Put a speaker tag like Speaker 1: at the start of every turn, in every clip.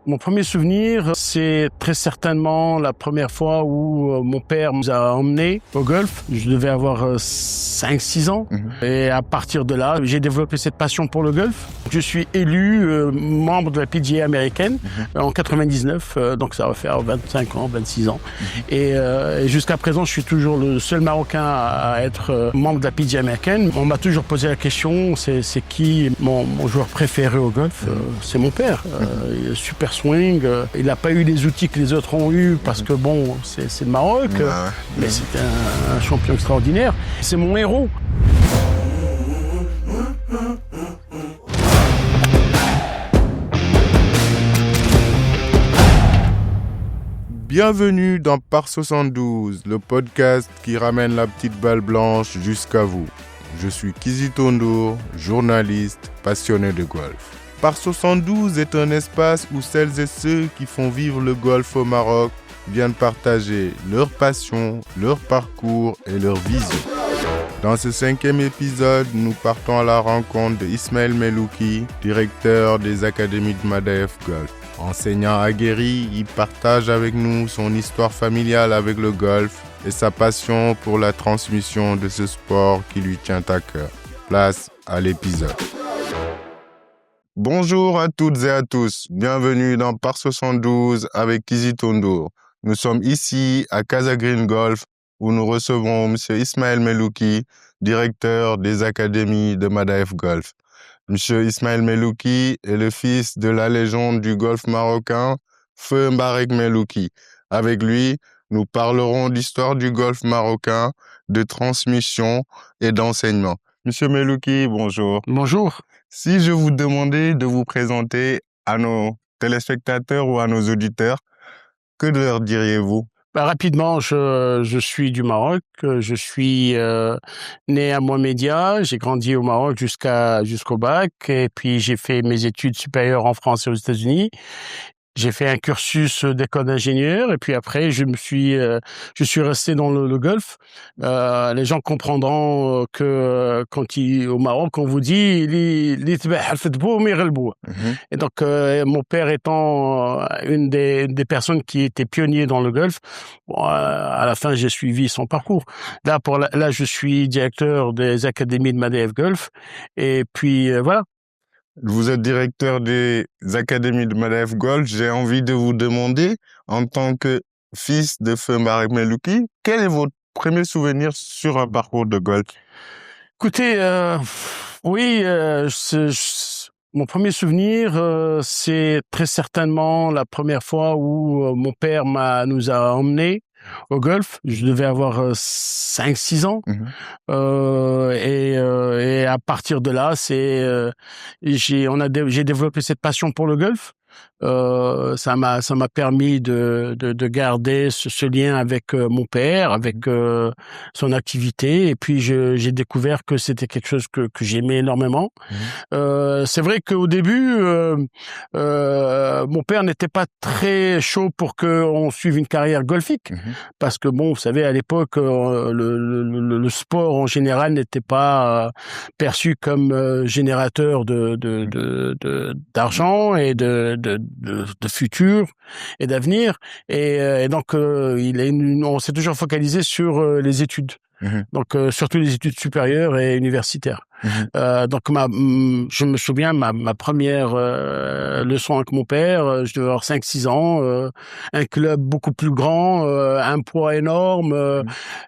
Speaker 1: Mon premier souvenir, c'est très certainement la première fois où mon père nous a emmenés au golf. Je devais avoir 5-6 ans. Et à partir de là, j'ai développé cette passion pour le golf. Je suis élu membre de la PGA américaine en 99, donc ça va faire 25 ans, 26 ans. Et jusqu'à présent, je suis toujours le seul Marocain à être membre de la PGA américaine. On m'a toujours posé la question, c'est qui mon joueur préféré au golf? C'est mon père. Il est super swing. Il n'a pas eu les outils que les autres ont eu parce que bon, c'est le Maroc, mais c'était un champion extraordinaire. C'est mon héros.
Speaker 2: Bienvenue dans Par 72, le podcast qui ramène la petite balle blanche jusqu'à vous. Je suis Kizito Ndour, journaliste passionné de golf. Par 72 est un espace où celles et ceux qui font vivre le golf au Maroc viennent partager leur passion, leur parcours et leur vision. Dans ce 5e épisode, nous partons à la rencontre d'Ismaël Melouki, directeur des académies de Madef Golf. Enseignant aguerri, il partage avec nous son histoire familiale avec le golf et sa passion pour la transmission de ce sport qui lui tient à cœur. Place à l'épisode. Bonjour à toutes et à tous, bienvenue dans Par 72 avec Kizito Ndour. Nous sommes ici à Casa Green Golf où nous recevons M. Ismaël Melouki, directeur des académies de Madef Golf. M. Ismaël Melouki est le fils de la légende du golf marocain, Feu Mbarek Melouki. Avec lui, nous parlerons d'histoire du golf marocain, de transmission et d'enseignement. Monsieur Melouki, bonjour.
Speaker 1: Bonjour.
Speaker 2: Si je vous demandais de vous présenter à nos téléspectateurs ou à nos auditeurs, que leur diriez-vous?
Speaker 1: Rapidement, je suis du Maroc. Je suis né à Mohamedia. J'ai grandi au Maroc jusqu'au bac. Et puis, j'ai fait mes études supérieures en France et aux États-Unis. J'ai fait un cursus d'école d'ingénieur et puis après je suis resté dans le golf. Les gens comprendront que au Maroc on vous dit et donc mon père étant une des personnes qui étaient pionniers dans le golf, à la fin j'ai suivi son parcours. Là je suis directeur des académies de Madef Golf et puis voilà.
Speaker 2: Vous êtes directeur des académies de Madef Golf. J'ai envie de vous demander, en tant que fils de Feu Mbarek Melouki, quel est votre premier souvenir sur un parcours de golf?
Speaker 1: Écoutez, oui, mon premier souvenir, c'est très certainement la première fois où mon père nous a emmenés au golf. Je devais avoir 5-6 ans. Et à partir de là, j'ai développé cette passion pour le golf. Ça m'a permis de garder ce lien avec mon père, avec son activité, et puis j'ai découvert que c'était quelque chose que j'aimais énormément. C'est vrai qu'au début mon père n'était pas très chaud pour qu'on suive une carrière golfique, parce que bon, vous savez, à l'époque le sport en général n'était pas perçu comme générateur d'argent et de futur et d'avenir, et donc on s'est toujours focalisé sur les études, donc surtout les études supérieures et universitaires. Donc je me souviens ma première leçon avec mon père, je devais avoir 5-6 ans, un club beaucoup plus grand, un poids énorme,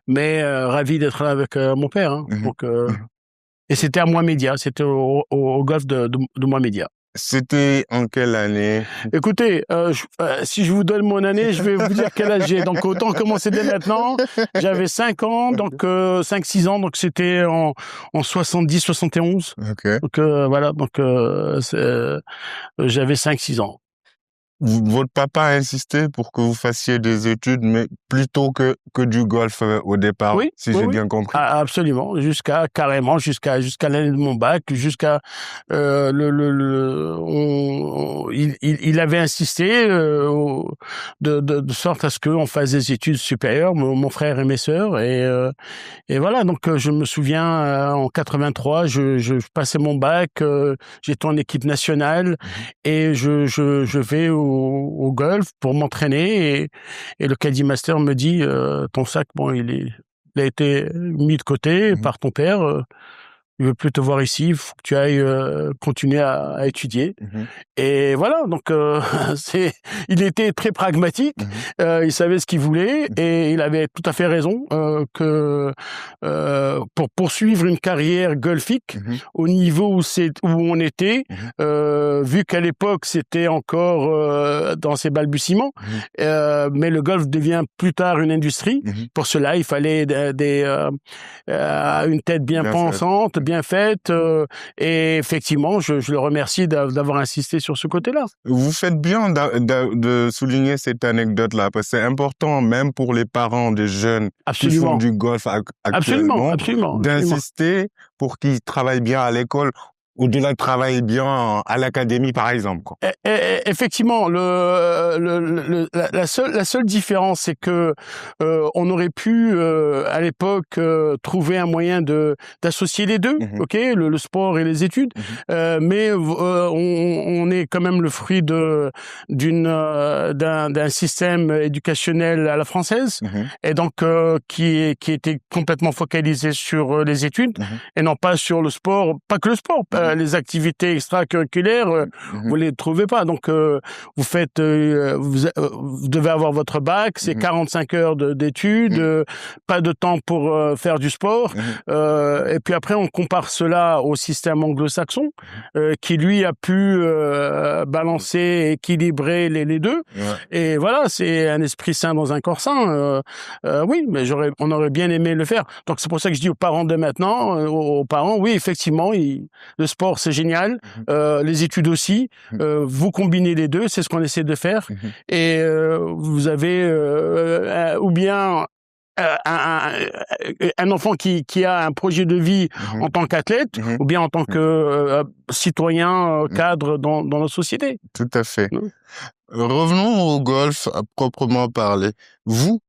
Speaker 1: mais ravi d'être là avec mon père, hein. Donc et c'était à Mohamedia, c'était au golf de Mohamedia.
Speaker 2: C'était en quelle année?
Speaker 1: Écoutez, si je vous donne mon année, je vais vous dire quel âge j'ai. Donc, autant commencer dès maintenant. J'avais 5 ans, donc 5-6 ans, donc c'était en 70-71.
Speaker 2: Okay.
Speaker 1: Donc, voilà, donc j'avais 5-6 ans.
Speaker 2: Votre papa a insisté pour que vous fassiez des études, mais plutôt que du golf au départ,
Speaker 1: oui,
Speaker 2: si j'ai bien compris.
Speaker 1: Absolument, jusqu'à l'année de mon bac, jusqu'à il avait insisté de sorte à ce qu'on fasse des études supérieures, mon frère et mes sœurs, et voilà. Donc je me souviens en 83, je passais mon bac, j'étais en équipe nationale et je vais au golf pour m'entraîner et le Caddy Master me dit ton sac, bon, il a été mis de côté par ton père. Il veut plus te voir ici, il faut que tu ailles continuer à étudier. Et voilà, donc il était très pragmatique, il savait ce qu'il voulait et il avait tout à fait raison que pour poursuivre une carrière golfique au niveau où on était, vu qu'à l'époque c'était encore dans ses balbutiements, mais le golf devient plus tard une industrie. Pour cela, il fallait une tête bien pensante, bien faite, et effectivement, je le remercie d'avoir insisté sur ce côté-là.
Speaker 2: Vous faites bien de souligner cette anecdote-là, parce que c'est important, même pour les parents des jeunes qui font du golf actuellement, d'insister pour qu'ils travaillent bien à l'école, au-delà de travailler bien à l'académie, par exemple, quoi.
Speaker 1: Effectivement, la seule différence, c'est que on aurait pu à l'époque trouver un moyen d'associer les deux, ok, le sport et les études, mais on est quand même le fruit d'un système éducationnel à la française, et donc qui était complètement focalisé sur les études et non pas sur le sport, pas que le sport. Les activités extracurriculaires, vous les trouvez pas. Donc, vous faites, vous devez avoir votre bac, c'est 45 heures d'études, pas de temps pour faire du sport. Et puis après, on compare cela au système anglo-saxon, qui lui a pu balancer, équilibrer les deux. Et voilà, c'est un esprit sain dans un corps sain. Oui, mais on aurait bien aimé le faire. Donc, c'est pour ça que je dis aux parents de maintenant, aux parents, oui, effectivement, le sport, c'est génial. Les études aussi. Vous combinez les deux, c'est ce qu'on essaie de faire. Et vous avez ou bien un enfant qui a un projet de vie en tant qu'athlète, ou bien en tant que citoyen cadre dans la société.
Speaker 2: Tout à fait. Revenons au golf à proprement parler. Vous,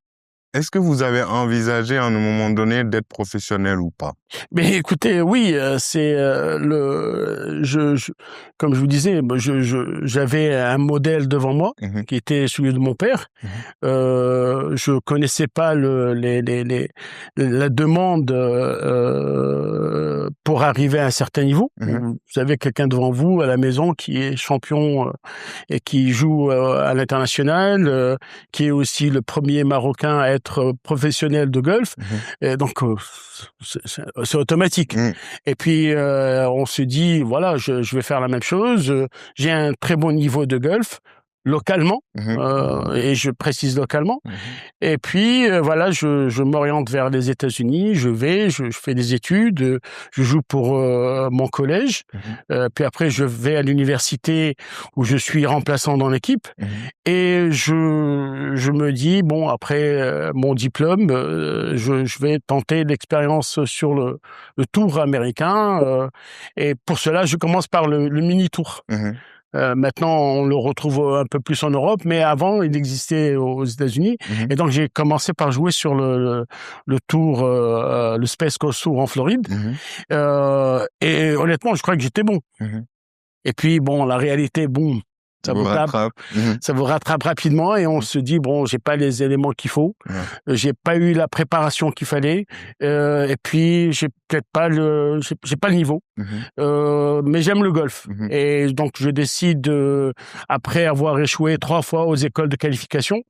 Speaker 2: est-ce que vous avez envisagé à un moment donné d'être professionnel ou pas?
Speaker 1: Mais écoutez, oui, c'est comme je vous disais, j'avais un modèle devant moi qui était celui de mon père. Je connaissais pas la demande pour arriver à un certain niveau. Vous avez quelqu'un devant vous à la maison qui est champion et qui joue à l'international, qui est aussi le premier Marocain à être professionnel de golf. Et donc c'est automatique. Et puis on se dit voilà, je vais faire la même chose. J'ai un très bon niveau de golf localement, et je précise localement. Et puis voilà, je m'oriente vers les États-Unis. Je fais des études. Je joue pour mon collège. Puis après, je vais à l'université où je suis remplaçant dans l'équipe. Et je me dis bon, après mon diplôme, je vais tenter l'expérience sur le tour américain. Et pour cela, je commence par le mini tour. Maintenant, on le retrouve un peu plus en Europe, mais avant, il existait aux États-Unis. Et donc, j'ai commencé par jouer sur le tour, le Space Coast Tour en Floride. Et honnêtement, je crois que j'étais bon. Et puis, bon, la réalité, boum, ça vous rattrape rapidement et on se dit bon, j'ai pas les éléments qu'il faut, j'ai pas eu la préparation qu'il fallait, et puis j'ai peut-être pas j'ai pas le niveau, mais j'aime le golf et donc je décide après avoir échoué 3 fois aux écoles de qualification,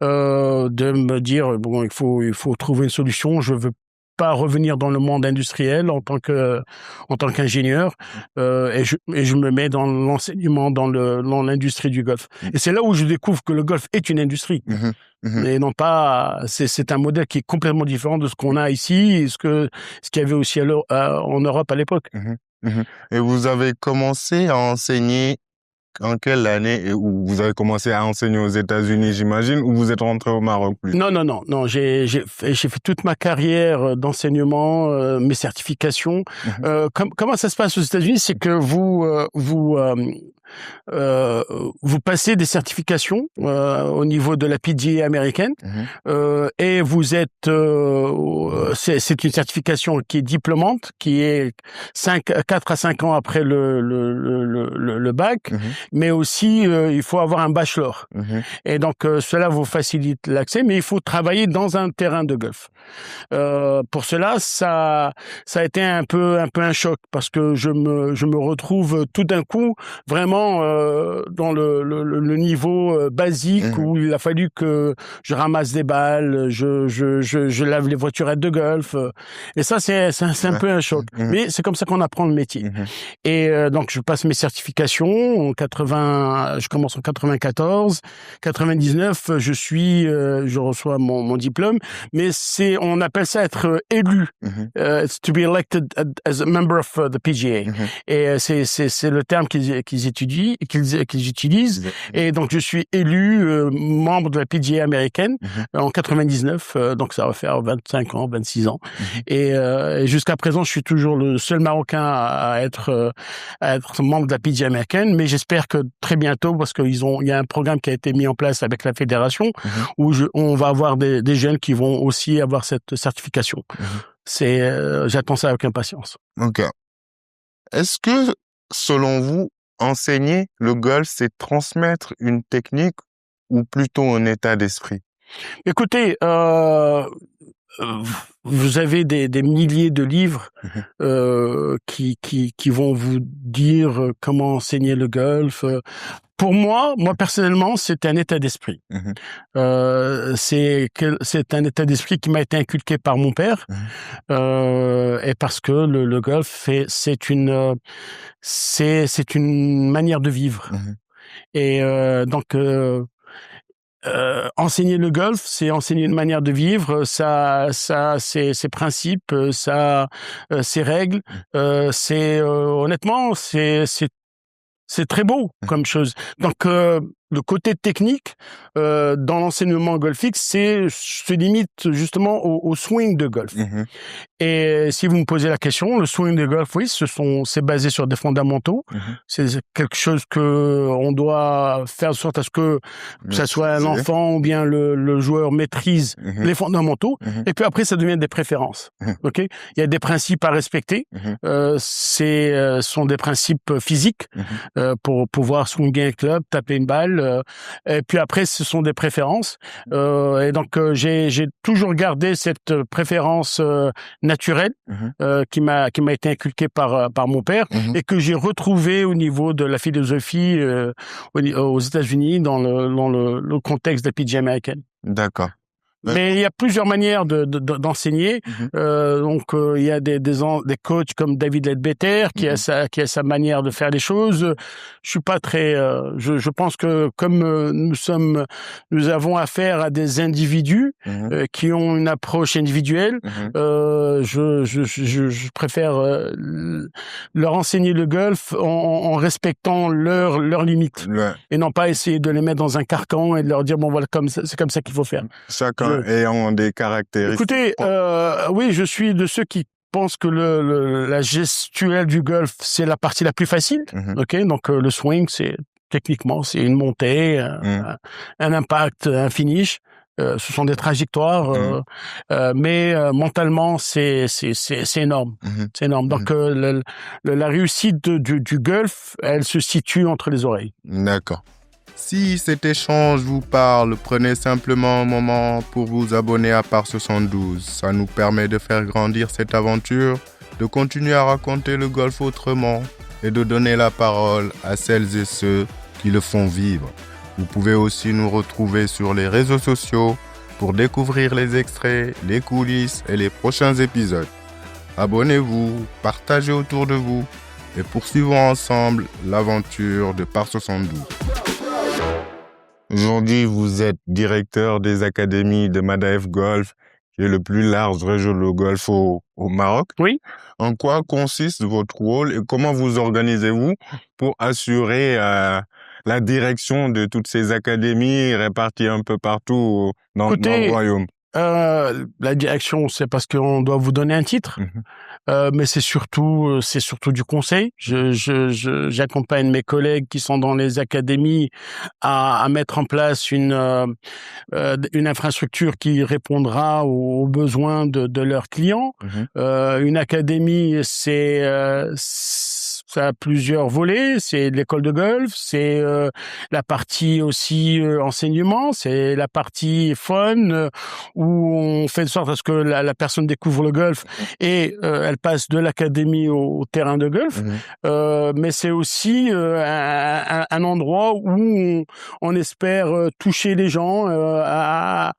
Speaker 1: de me dire bon, il faut trouver une solution. Je veux pas revenir dans le monde industriel en tant qu'ingénieur, et je me mets dans l'enseignement dans l'industrie du golf. Et c'est là où je découvre que le golf est une industrie. Et non pas, c'est un modèle qui est complètement différent de ce qu'on a ici et ce qu'il y avait aussi en Europe à l'époque.
Speaker 2: Et vous avez commencé à enseigner en quelle année, où vous avez commencé à enseigner aux États-Unis, j'imagine, ou vous êtes rentré au Maroc plus?
Speaker 1: Non. J'ai fait toute ma carrière d'enseignement, mes certifications. Comment ça se passe aux États-Unis, c'est que vous vous passez des certifications au niveau de la PGA américaine et vous êtes c'est une certification qui est diplômante, qui est 4 à 5 ans après le bac, mais aussi il faut avoir un bachelor. Et donc cela vous facilite l'accès, mais il faut travailler dans un terrain de golf. Pour cela, ça a été un peu un choc parce que je me retrouve tout d'un coup vraiment dans le niveau basique où il a fallu que je ramasse des balles, je lave les voiturettes de golf, et ça c'est un peu un choc. Mais c'est comme ça qu'on apprend le métier. Et donc je passe mes certifications je commence en 94, 99, je reçois mon diplôme, mais on appelle ça être élu, to be elected as a member of the PGA. Et c'est le terme qu'ils utilisent. Et donc je suis élu membre de la PGA américaine en 99, donc ça va faire 25 ans, 26 ans. Et jusqu'à présent, je suis toujours le seul Marocain à être membre de la PGA américaine, mais j'espère que très bientôt, parce qu'il y a un programme qui a été mis en place avec la fédération, où on va avoir des jeunes qui vont aussi avoir cette certification. J'attends ça avec impatience.
Speaker 2: Ok. Est-ce que, selon vous, enseigner le golf, c'est transmettre une technique ou plutôt un état d'esprit?
Speaker 1: Écoutez, vous avez des milliers de livres qui vont vous dire comment enseigner le golf. Pour moi personnellement, c'est un état d'esprit. C'est un état d'esprit qui m'a été inculqué par mon père, et parce que le golf c'est une manière de vivre. Et donc enseigner le golf, c'est enseigner une manière de vivre, ses principes, ses règles. Honnêtement, c'est très beau comme chose. Donc le côté technique dans l'enseignement golfique, se limite justement au swing de golf. Et si vous me posez la question, le swing de golf, oui, c'est basé sur des fondamentaux. C'est quelque chose que on doit faire de sorte à ce que ça soit l'enfant ou bien le joueur maîtrise les fondamentaux. Et puis après, ça devient des préférences. Ok, il y a des principes à respecter. Sont des principes physiques pour pouvoir swinguer un club, taper une balle. Et puis après, ce sont des préférences. Et donc j'ai toujours gardé cette préférence naturelle qui m'a été inculquée par mon père et que j'ai retrouvée au niveau de la philosophie aux États-Unis dans le contexte de la PGA américaine.
Speaker 2: D'accord.
Speaker 1: Mais il y a plusieurs manières d'enseigner. Donc il y a des coachs comme David Leadbetter qui a sa manière de faire les choses. Je suis pas très. Je pense que comme nous avons affaire à des individus qui ont une approche individuelle, je préfère leur enseigner le golf en respectant leurs limites et non pas essayer de les mettre dans un carcan et de leur dire bon voilà c'est comme ça qu'il faut faire.
Speaker 2: Chacun ayant des caractéristiques.
Speaker 1: Écoutez, oui, je suis de ceux qui pensent que la gestuelle du golf, c'est la partie la plus facile. Ok, donc le swing, techniquement, c'est une montée, un impact, un finish. Ce sont des trajectoires, mais mentalement, c'est énorme. C'est énorme. Donc, la réussite du golf, elle se situe entre les oreilles.
Speaker 2: D'accord. Si cet échange vous parle, prenez simplement un moment pour vous abonner à Par 72. Ça nous permet de faire grandir cette aventure, de continuer à raconter le golf autrement et de donner la parole à celles et ceux qui le font vivre. Vous pouvez aussi nous retrouver sur les réseaux sociaux pour découvrir les extraits, les coulisses et les prochains épisodes. Abonnez-vous, partagez autour de vous et poursuivons ensemble l'aventure de Par 72. Aujourd'hui, vous êtes directeur des académies de Madaef Golf, qui est le plus large réseau de golf au Maroc.
Speaker 1: Oui.
Speaker 2: En quoi consiste votre rôle et comment vous organisez-vous pour assurer la direction de toutes ces académies réparties un peu partout dans le royaume?
Speaker 1: La direction, c'est parce qu'on doit vous donner un titre, mais c'est surtout du conseil. J'accompagne mes collègues qui sont dans les académies à mettre en place une infrastructure qui répondra aux besoins de leurs clients. Une académie, ça a plusieurs volets. C'est l'école de golf, c'est la partie aussi enseignement, c'est la partie fun où on fait de sorte à ce que la personne découvre le golf et elle passe de l'académie au terrain de golf. Mais c'est aussi un endroit où on espère toucher les gens à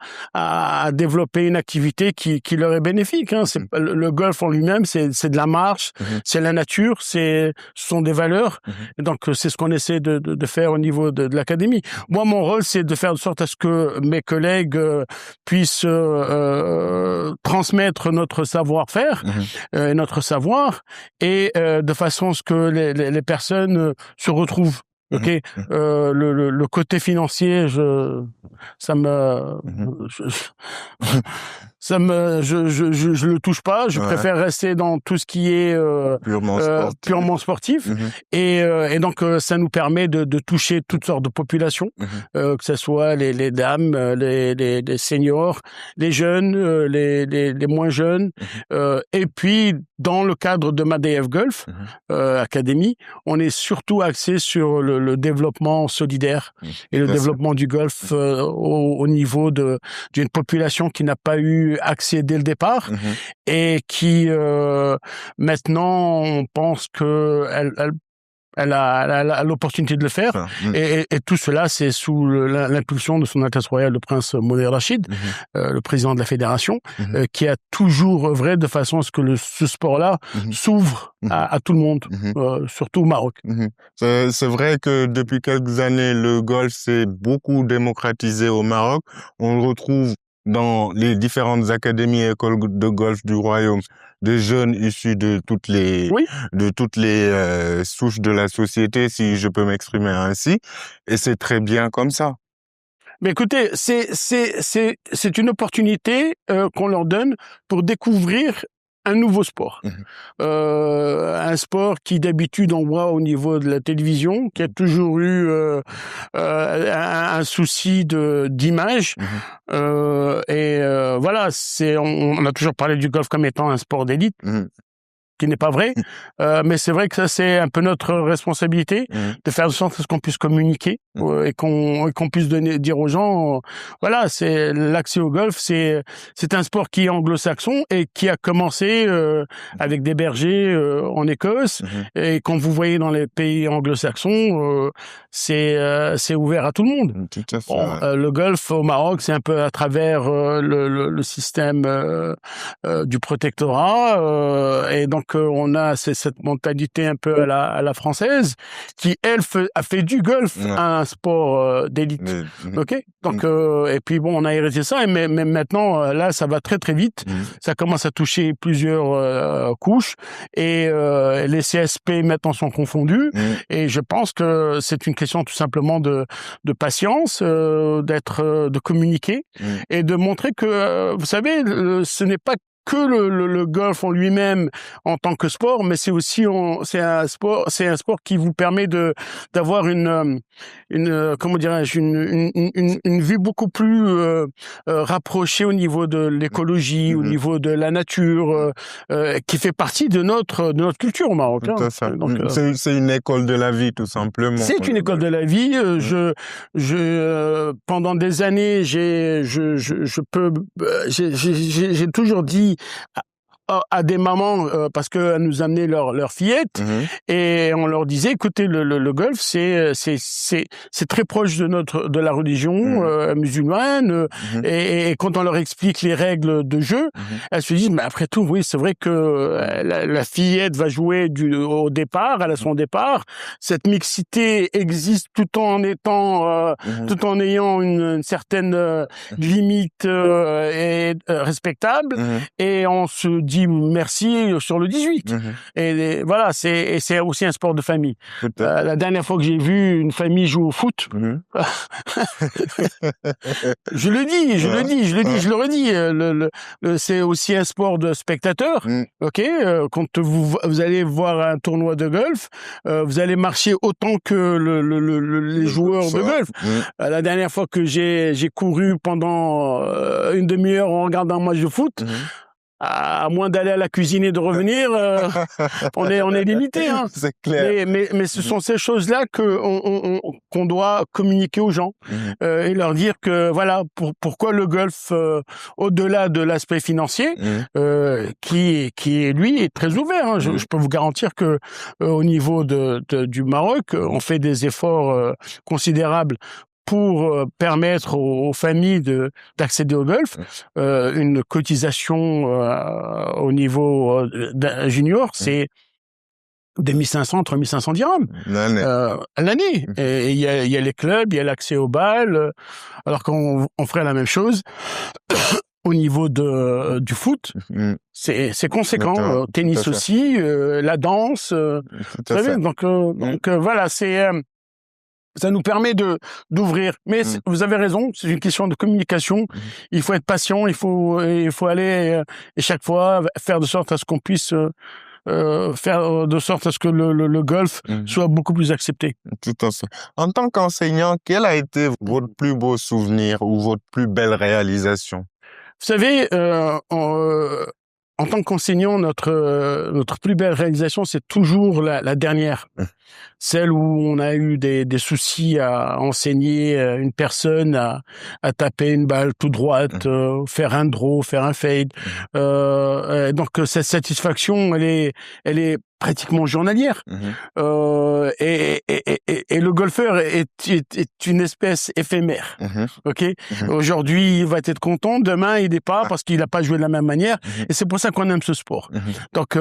Speaker 1: développer une activité qui leur est bénéfique. Hein. Le golf en lui-même, c'est de la marche, c'est la nature, ce sont des valeurs. Et donc, c'est ce qu'on essaie de faire au niveau de l'académie. Moi, mon rôle, c'est de faire de sorte à ce que mes collègues puissent transmettre notre savoir-faire, notre savoir, et de façon à ce que les personnes se retrouvent. Ok, le côté financier, je le touche pas. Je préfère rester dans tout ce qui est purement sportif. Et donc ça nous permet de toucher toutes sortes de populations, que ce soit les dames, les seniors, les jeunes, les moins jeunes. Et puis dans le cadre de MADF Golf Academy, on est surtout axé sur le développement solidaire et le développement du golf au niveau d'une population qui n'a pas eu accès dès le départ et qui maintenant on pense que elle a l'opportunité de le faire. Et tout cela, c'est sous l'impulsion de son Altesse Royale, le Prince Mounir Rachid, le président de la fédération, qui a toujours œuvré de façon à ce que ce sport-là s'ouvre à tout le monde, surtout au Maroc.
Speaker 2: C'est vrai que depuis quelques années, le golf s'est beaucoup démocratisé au Maroc. On le retrouve dans les différentes académies et écoles de golf du royaume, des jeunes issus de toutes les souches de la société, si je peux m'exprimer ainsi, et c'est très bien comme ça.
Speaker 1: Mais écoutez, c'est une opportunité qu'on leur donne pour découvrir un nouveau sport. Un sport qui d'habitude on voit au niveau de la télévision, qui a toujours eu un souci d'image. Voilà, on a toujours parlé du golf comme étant un sport d'élite. Qui n'est pas vrai, mais c'est vrai que ça c'est un peu notre responsabilité de faire de sorte à ce qu'on puisse communiquer et qu'on puisse dire aux gens, voilà, c'est l'accès au golf, c'est un sport qui est anglo-saxon et qui a commencé avec des bergers en Écosse et quand vous voyez dans les pays anglo-saxons, c'est ouvert à tout le monde.
Speaker 2: Tout à fait.
Speaker 1: Bon, le golf au Maroc, c'est un peu à travers le système du protectorat et donc on a cette mentalité un peu à la française qui elle a fait du golf un sport d'élite. Ok, donc et puis bon, on a hérité ça, mais maintenant là ça va très très vite. Ça commence à toucher plusieurs couches et les CSP maintenant sont confondus et je pense que c'est une question tout simplement de patience, de communiquer et de montrer que vous savez, ce n'est pas que le golf en lui-même en tant que sport, mais c'est aussi c'est un sport qui vous permet d'avoir une comment dirais-je une vue beaucoup plus rapprochée au niveau de l'écologie, au niveau de la nature, qui fait partie de notre culture au Maroc.
Speaker 2: Donc c'est une école de la vie tout simplement.
Speaker 1: C'est une école de la vie. Pendant des années, j'ai toujours dit à des mamans parce qu'elles nous amenaient leurs fillettes et on leur disait écoutez le golf c'est très proche de la religion musulmane et quand on leur explique les règles de jeu elles se disent mais après tout oui c'est vrai que la fillette va jouer au départ elle a son départ, cette mixité existe tout en étant tout en ayant une certaine limite respectable et on se dit dis merci sur le 18. Et voilà, c'est aussi un sport de famille. La dernière fois que j'ai vu une famille jouer au foot, je le redis, c'est aussi un sport de spectateurs. Ok, quand vous allez voir un tournoi de golf, vous allez marcher autant que les joueurs de golf. La dernière fois que j'ai couru pendant une demi-heure en regardant un match de foot, à moins d'aller à la cuisine et de revenir, on est limité. Hein.
Speaker 2: C'est clair.
Speaker 1: Mais ce sont ces choses-là qu'on doit communiquer aux gens et leur dire que voilà pourquoi le golf, au-delà de l'aspect financier, qui lui est très ouvert. Hein. Je peux vous garantir que au niveau du Maroc, on fait des efforts considérables pour permettre aux familles d'accéder au golf. Une cotisation au niveau junior, c'est 2500, 3500 dirhams à l'année. Et il y a les clubs, il y a l'accès aux balles, alors qu'on ferait la même chose au niveau du foot. C'est conséquent. Tennis aussi, la danse. Vous savez, donc voilà, ça nous permet d'ouvrir. Mais vous avez raison, c'est une question de communication. Il faut être patient, il faut aller et chaque fois faire de sorte à ce qu'on puisse faire de sorte à ce que le golf soit beaucoup plus accepté.
Speaker 2: Tout à fait. En tant qu'enseignant, quel a été votre plus beau souvenir ou votre plus belle réalisation?
Speaker 1: Vous savez, en tant qu'enseignant, notre plus belle réalisation, c'est toujours la dernière. Celle où on a eu des soucis à enseigner une personne à taper une balle tout droite, faire un draw, faire un fade. Donc cette satisfaction, elle est pratiquement journalière. Et le golfeur est une espèce éphémère. Ok. Aujourd'hui, il va être content. Demain, il n'est pas parce qu'il n'a pas joué de la même manière. Et c'est pour ça qu'on aime ce sport. Donc,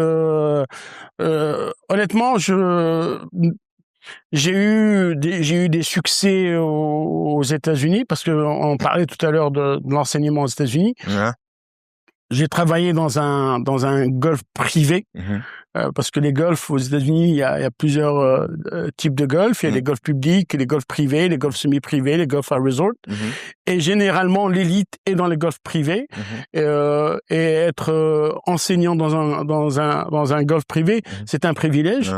Speaker 1: honnêtement, j'ai eu des succès aux États-Unis parce que on parlait tout à l'heure de l'enseignement aux États-Unis. J'ai travaillé dans un golf privé. Parce que les golfs aux États-Unis, il y a plusieurs types de golf. Il y a les golfs publics, les golfs privés, les golfs semi-privés, les golfs à resort. Et généralement, l'élite est dans les golfs privés. Et être enseignant dans un golf privé, c'est un privilège.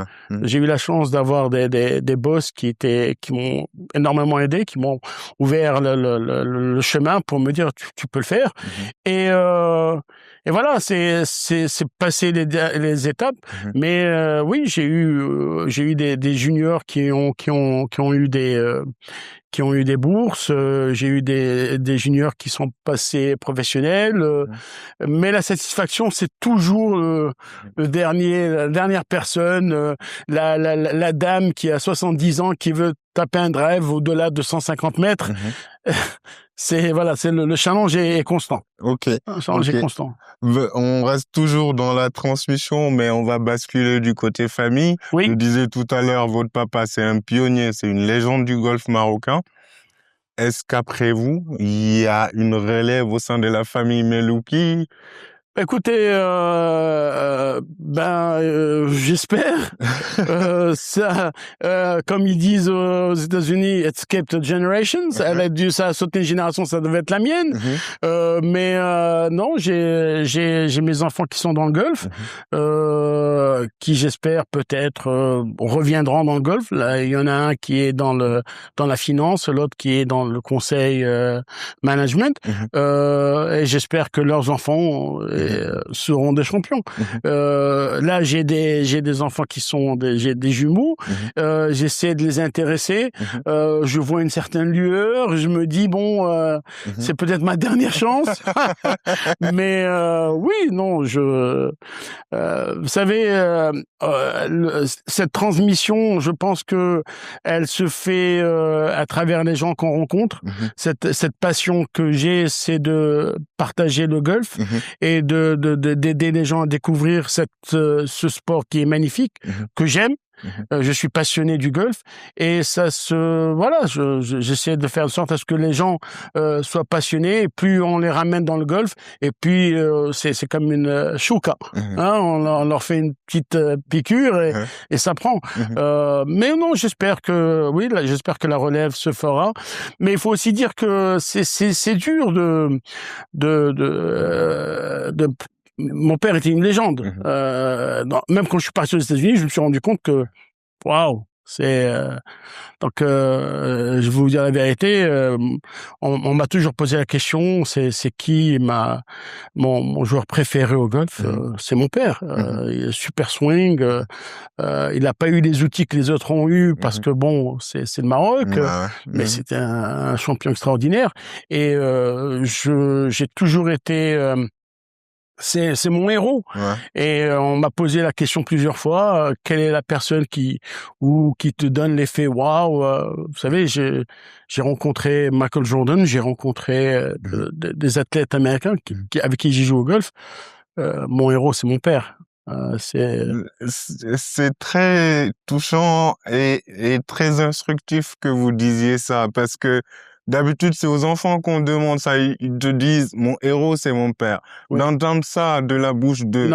Speaker 1: J'ai eu la chance d'avoir des boss qui m'ont énormément aidé, qui m'ont ouvert le chemin pour me dire tu peux le faire. Et voilà, c'est passer les étapes. Mais oui, j'ai eu des juniors qui ont eu des bourses. J'ai eu des juniors qui sont passés professionnels. Mais la satisfaction, c'est toujours la dernière personne, la dame qui a 70 ans qui veut taper un drive au-delà de 150 mètres. Le challenge est constant.
Speaker 2: Ok.
Speaker 1: Le challenge est constant.
Speaker 2: On reste toujours dans la transmission, mais on va basculer du côté famille.
Speaker 1: Oui.
Speaker 2: Je disais tout à l'heure, votre papa, c'est un pionnier, c'est une légende du golf marocain. Est-ce qu'après vous, il y a une relève au sein de la famille Melouki?
Speaker 1: Écoutez, j'espère. Ça, comme ils disent aux États-Unis, it's skipped generations. Ça a sauté une génération, ça devait être la mienne. Mais non, j'ai mes enfants qui sont dans le golf, qui j'espère peut-être reviendront dans le golf. Là, il y en a un qui est dans la finance, l'autre qui est dans le conseil management. Et j'espère que leurs enfants seront des champions. Là, j'ai des enfants qui sont j'ai des jumeaux. J'essaie de les intéresser. Je vois une certaine lueur. Je me dis c'est peut-être ma dernière chance. Mais oui, non, vous savez, cette transmission, je pense que elle se fait à travers les gens qu'on rencontre. Cette passion que j'ai, c'est de partager le golf et d'aider les gens à découvrir ce sport qui est magnifique, que j'aime. Je suis passionné du golf et j'essaie de faire en sorte à ce que les gens soient passionnés. Et plus on les ramène dans le golf, et puis c'est comme une chouka. On leur fait une petite piqûre et ça prend. Mais non, j'espère que la relève se fera. Mais il faut aussi dire que c'est dur de mon père était une légende. Même quand je suis parti aux États-Unis, je me suis rendu compte que waouh, je vais vous dire la vérité, on m'a toujours posé la question, c'est qui mon joueur préféré au golf? C'est mon père. Il a super swing. Il n'a pas eu les outils que les autres ont eu parce que bon, c'est le Maroc, mais c'était un champion extraordinaire. Et j'ai toujours été c'est mon héros. Et on m'a posé la question plusieurs fois, quelle est la personne qui te donne l'effet waouh? Vous savez, j'ai rencontré Michael Jordan, j'ai rencontré des athlètes américains avec qui j'ai joué au golf. Mon héros, c'est mon père.
Speaker 2: C'est très touchant et très instructif que vous disiez ça, parce que d'habitude, c'est aux enfants qu'on demande ça. Ils te disent, mon héros, c'est mon père. D'entendre ça de la bouche d'un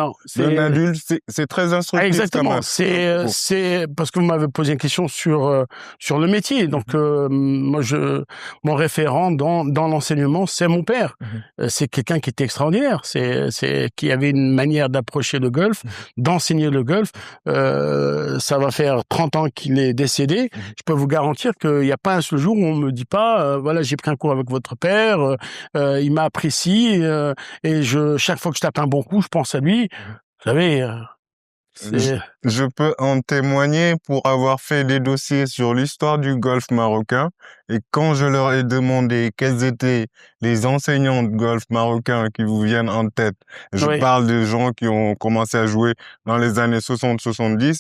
Speaker 2: adulte, c'est très instructif.
Speaker 1: Exactement. C'est parce que vous m'avez posé une question sur le métier. Donc, moi, mon référent dans l'enseignement, c'est mon père. C'est quelqu'un qui était extraordinaire. Qui avait une manière d'approcher le golf, d'enseigner le golf. Ça va faire 30 ans qu'il est décédé. Je peux vous garantir qu'il n'y a pas un seul jour où on me dit pas, voilà, j'ai pris un cours avec votre père, il m'a apprécié, et chaque fois que je tape un bon coup, je pense à lui. Vous savez,
Speaker 2: je peux en témoigner pour avoir fait des dossiers sur l'histoire du golf marocain, et quand je leur ai demandé quels étaient les enseignants de golf marocains qui vous viennent en tête, je parle de gens qui ont commencé à jouer dans les années 60-70,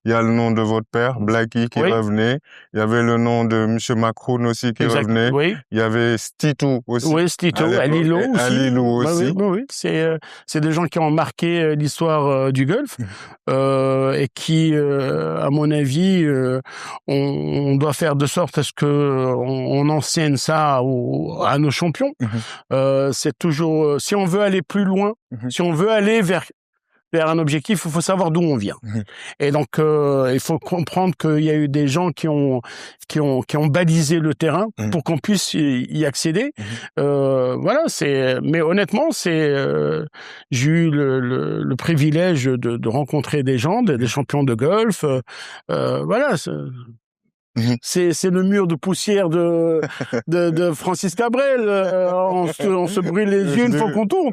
Speaker 2: il y a le nom de votre père, Blacky, qui revenait. Il y avait le nom de Monsieur Macron aussi qui revenait. Il y avait Stito aussi.
Speaker 1: Oui, Stito, Alilo aussi.
Speaker 2: Alilo aussi.
Speaker 1: Oui. C'est des gens qui ont marqué l'histoire du golf et qui, à mon avis, on doit faire de sorte à ce que on enseigne ça à nos champions. C'est toujours, si on veut aller plus loin, si on veut aller vers un objectif, il faut savoir d'où on vient. Et donc, il faut comprendre qu'il y a eu des gens qui ont balisé le terrain pour qu'on puisse y accéder. Voilà, mais honnêtement, j'ai eu le privilège de rencontrer des gens, des champions de golf. Voilà. C'est le mur de poussière de Francis Cabrel. On se brûle les yeux une fois qu'on tombe.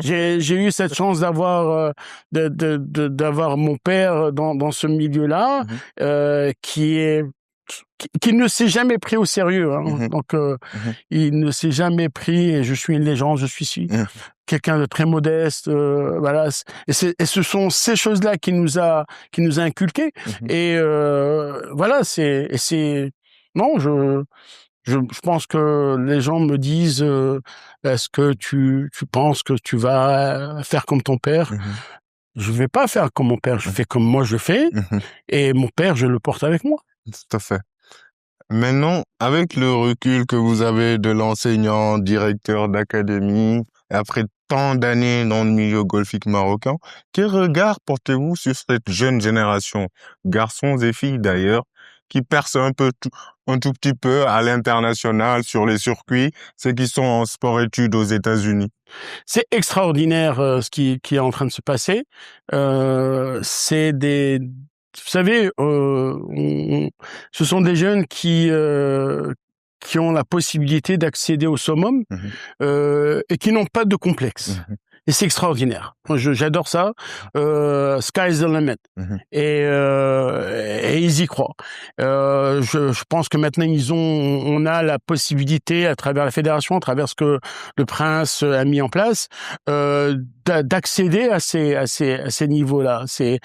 Speaker 1: J'ai eu cette chance d'avoir mon père dans ce milieu-là, qui ne s'est jamais pris au sérieux. Donc, il ne s'est jamais pris. Et je suis une légende. Je suis quelqu'un de très modeste. Voilà. Et ce sont ces choses-là qui nous a inculqués. Et voilà. Non, je pense que les gens me disent, est-ce que tu penses que tu vas faire comme ton père? Je vais pas faire comme mon père. Je fais comme moi je fais. Et mon père, je le porte avec moi.
Speaker 2: Tout à fait. Maintenant, avec le recul que vous avez de l'enseignant, directeur d'académie, après tant d'années dans le milieu golfique marocain, quel regard portez-vous sur cette jeune génération, garçons et filles d'ailleurs, qui percent un tout petit peu à l'international sur les circuits, ceux qui sont en sport-études aux États-Unis?
Speaker 1: C'est extraordinaire ce qui est en train de se passer. Vous savez, ce sont des jeunes qui ont la possibilité d'accéder au summum et qui n'ont pas de complexe. Et c'est extraordinaire. Moi, j'adore ça. Sky's the limit. Et ils y croient. Je pense que maintenant on a la possibilité, à travers la fédération, à travers ce que le prince a mis en place, d'accéder à ces niveaux-là. Ce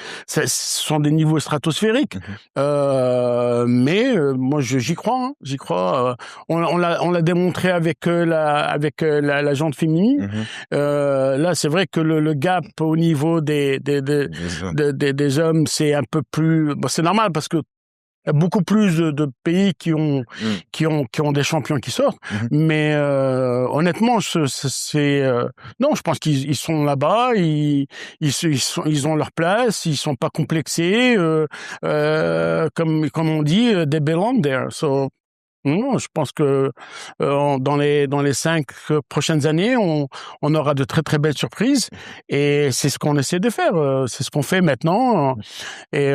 Speaker 1: sont des niveaux stratosphériques. Mais moi, j'y crois. J'y crois. On l'a démontré avec la jante féminine. Là, là, c'est vrai que le gap au niveau des hommes, c'est un peu plus... Bon, c'est normal parce que il y a beaucoup plus de pays qui ont des champions qui sortent, mais honnêtement, non, je pense qu'ils sont là-bas, ils ont leur place, ils sont pas complexés, comme on dit, they belong there. So non, je pense que dans les 5 prochaines années, on aura de très très belles surprises, et c'est ce qu'on essaie de faire. C'est ce qu'on fait maintenant, et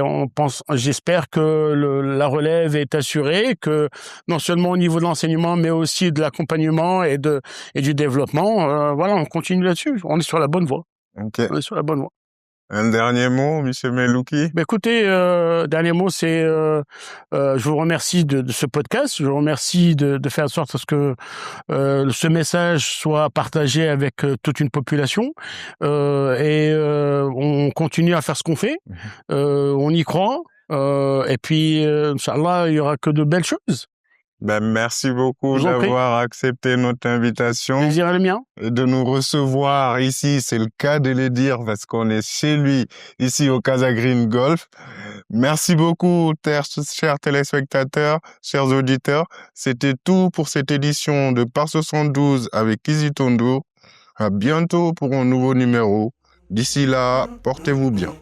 Speaker 1: j'espère que la relève est assurée, que non seulement au niveau de l'enseignement, mais aussi de l'accompagnement et du développement. Voilà, on continue là-dessus. On est sur la bonne voie.
Speaker 2: Okay.
Speaker 1: On est sur la bonne voie.
Speaker 2: Un dernier mot, Monsieur Melouki?
Speaker 1: Écoutez, dernier mot, c'est je vous remercie de ce podcast. Je vous remercie de faire en sorte à ce que ce message soit partagé avec toute une population, et on continue à faire ce qu'on fait. On y croit, et puis Inch'Allah, il y aura que de belles choses.
Speaker 2: Merci beaucoup d'avoir accepté notre invitation.
Speaker 1: Le plaisir est le mien.
Speaker 2: Et de nous recevoir ici, c'est le cas de le dire, parce qu'on est chez lui, ici au Casa Green Golf. Merci beaucoup, chers téléspectateurs, chers auditeurs. C'était tout pour cette édition de Par 72 avec Kizito Ndour. À bientôt pour un nouveau numéro. D'ici là, portez-vous bien.